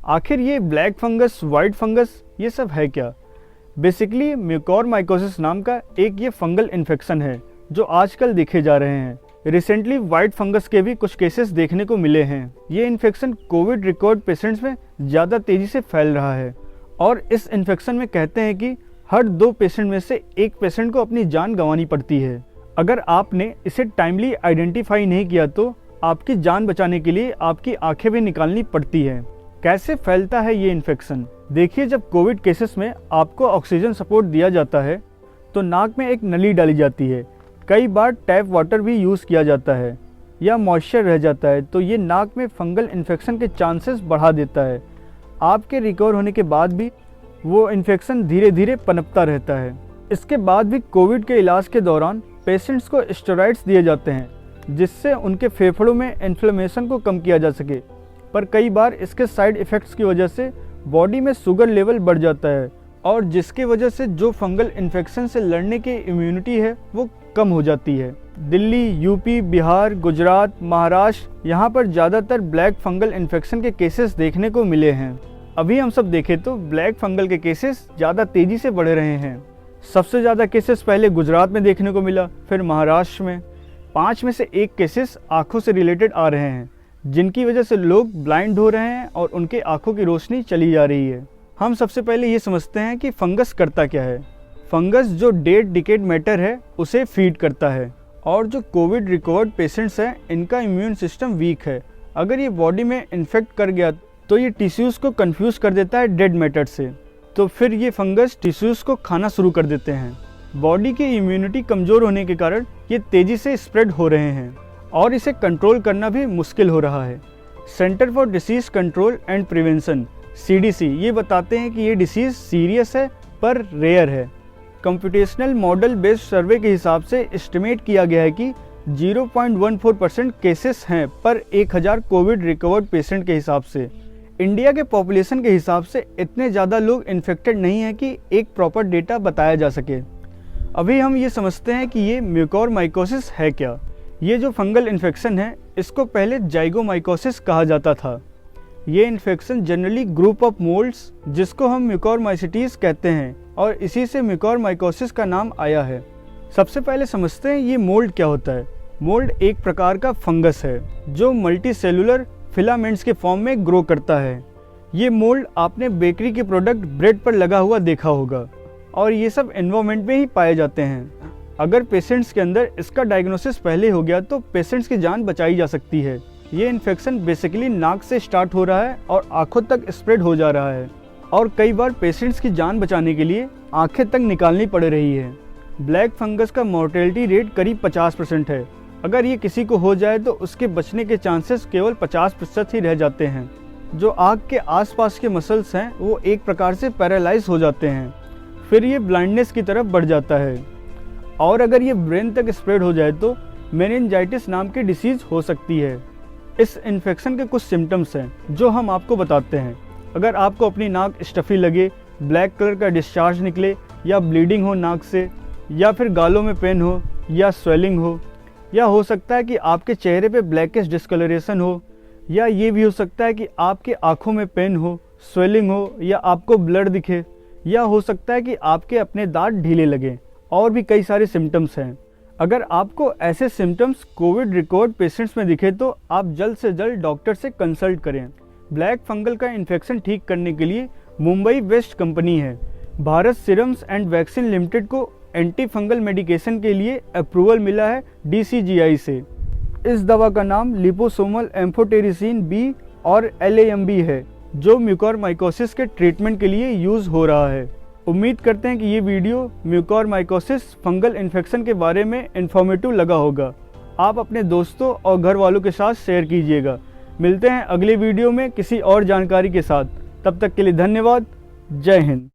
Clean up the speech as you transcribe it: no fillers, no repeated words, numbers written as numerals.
आखिर ये black fungus, white fungus, ये सब है क्या? बेसिकली म्यूकोरमाइकोसिस नाम का एक ये फंगल इन्फेक्शन है जो आजकल देखे जा रहे हैं। रिसेंटली वाइट फंगस के भी कुछ केसेस देखने को मिले हैं। ये इन्फेक्शन कोविड रिकॉर्ड पेशेंट्स में ज़्यादा तेज़ी से फैल रहा है और इस इन्फेक्शन में कहते हैं कि हर 2 पेशेंट में से 1 पेशेंट को अपनी जान गंवानी पड़ती है। अगर आपने इसे टाइमली आइडेंटिफाई नहीं किया तो आपकी जान बचाने के लिए आपकी आंखें भी निकालनी पड़ती है। कैसे फैलता है ये इन्फेक्शन? देखिए, जब कोविड केसेस में आपको ऑक्सीजन सपोर्ट दिया जाता है तो नाक में एक नली डाली जाती है। कई बार टैप वाटर भी यूज़ किया जाता है या मॉइस्चर रह जाता है तो ये नाक में फंगल इन्फेक्शन के चांसेस बढ़ा देता है। आपके रिकवर होने के बाद भी वो इन्फेक्शन धीरे धीरे पनपता रहता है। इसके बाद भी कोविड के इलाज के दौरान पेशेंट्स को स्टेरॉइड्स दिए जाते हैं जिससे उनके फेफड़ों में इन्फ्लेमेशन को कम किया जा सके, पर कई बार इसके साइड इफ़ेक्ट्स की वजह से बॉडी में शुगर लेवल बढ़ जाता है और जिसकी वजह से जो फंगल इन्फेक्शन से लड़ने की इम्यूनिटी है वो कम हो जाती है। दिल्ली, यूपी, बिहार, गुजरात, महाराष्ट्र, यहाँ पर ज़्यादातर ब्लैक फंगल इन्फेक्शन के केसेस देखने को मिले हैं। अभी हम सब देखें तो ब्लैक फंगल के केसेस ज़्यादा तेज़ी से बढ़ रहे हैं। सबसे ज़्यादा केसेस पहले गुजरात में देखने को मिला, फिर महाराष्ट्र में। 5 में से 1 केसेस आँखों से रिलेटेड आ रहे हैं जिनकी वजह से लोग ब्लाइंड हो रहे हैं और उनके आँखों की रोशनी चली जा रही है। हम सबसे पहले ये समझते हैं कि फंगस करता क्या है। फंगस जो डेड डिकेड मैटर है उसे फीड करता है और जो कोविड रिकवर्ड पेशेंट्स हैं इनका इम्यून सिस्टम वीक है। अगर ये बॉडी में इन्फेक्ट कर गया तो ये टिश्यूज़ को कंफ्यूज कर देता है डेड मैटर से, तो फिर ये फंगस टिश्यूज़ को खाना शुरू कर देते हैं। बॉडी की इम्यूनिटी कमज़ोर होने के कारण ये तेज़ी से स्प्रेड हो रहे हैं और इसे कंट्रोल करना भी मुश्किल हो रहा है। Centre for disease control and prevention CDC ये बताते हैं कि ये डिसीज़ सीरियस है पर रेयर है। कंप्यूटेशनल मॉडल बेस्ड सर्वे के हिसाब से एस्टिमेट किया गया है कि 0.14% केसेस हैं पर 1000 कोविड रिकवर्ड पेशेंट के हिसाब से। इंडिया के पॉपुलेशन के हिसाब से इतने ज़्यादा लोग इन्फेक्टेड नहीं हैं कि एक प्रॉपर डेटा बताया जा सके। अभी हम ये समझते हैं कि ये म्यूकोरमाइकोसिस है क्या। ये जो फंगल इन्फेक्शन है इसको पहले जाइगोमाइकोसिस कहा जाता था। ये infection generally group of moulds जिसको हम म्यूकोरमाइसिटीज़ कहते हैं और इसी से म्यूकोरमाइकोसिस का नाम आया है। सबसे पहले समझते हैं ये मोल्ड क्या होता है। मोल्ड एक प्रकार का फंगस है जो मल्टी सेलुलर फिलामेंट्स के फॉर्म में ग्रो करता है। ये मोल्ड आपने बेकरी के प्रोडक्ट ब्रेड पर लगा हुआ देखा होगा और ये सब एनवायरनमेंट में ही पाए जाते हैं। अगर पेशेंट्स के अंदर इसका डायग्नोसिस पहले हो गया तो पेशेंट्स की जान बचाई जा सकती है। ये इन्फेक्शन बेसिकली नाक से स्टार्ट हो रहा है और आंखों तक स्प्रेड हो जा रहा है और कई बार पेशेंट्स की जान बचाने के लिए आंखें तक निकालनी पड़ रही है। ब्लैक फंगस का मॉर्टेलिटी रेट करीब 50% है। अगर ये किसी को हो जाए तो उसके बचने के चांसेस केवल 50% ही रह जाते हैं। जो आँख के आसपास के मसल्स हैं वो एक प्रकार से पैरालाइज हो जाते हैं, फिर ये ब्लाइंडनेस की तरफ बढ़ जाता है और अगर ये ब्रेन तक स्प्रेड हो जाए तो मेनिंजाइटिस नाम की डिसीज़ हो सकती है। इस इन्फेक्शन के कुछ सिम्टम्स हैं जो हम आपको बताते हैं। अगर आपको अपनी नाक स्टफ़ी लगे, ब्लैक कलर का डिस्चार्ज निकले या ब्लीडिंग हो नाक से, या फिर गालों में पेन हो या स्वेलिंग हो, या हो सकता है कि आपके चेहरे पे ब्लैकिश डिस्कलरेशन हो, या ये भी हो सकता है कि आपके आँखों में पेन हो, स्वेलिंग हो, या आपको ब्लड दिखे, या हो सकता है कि आपके अपने दांत ढीले लगें। और भी कई सारे सिम्टम्स हैं। अगर आपको ऐसे सिम्टम्स कोविड रिकॉर्ड पेशेंट्स में दिखे तो आप जल्द से जल्द डॉक्टर से कंसल्ट करें। ब्लैक फंगल का इन्फेक्शन ठीक करने के लिए मुंबई वेस्ट कंपनी है। Bharat serums and vaccine limited को एंटी फंगल मेडिकेशन के लिए अप्रूवल मिला है DCGI से। इस दवा का नाम लिपोसोमल एम्फोटेरिसिन B और LAMB है जो म्यूकोरमाइकोसिस के ट्रीटमेंट के लिए यूज़ हो रहा है। उम्मीद करते हैं कि ये वीडियो म्यूकोरमाइकोसिस फंगल इन्फेक्शन के बारे में इंफॉर्मेटिव लगा होगा। आप अपने दोस्तों और घर वालों के साथ शेयर कीजिएगा। मिलते हैं अगले वीडियो में किसी और जानकारी के साथ। तब तक के लिए धन्यवाद। जय हिंद।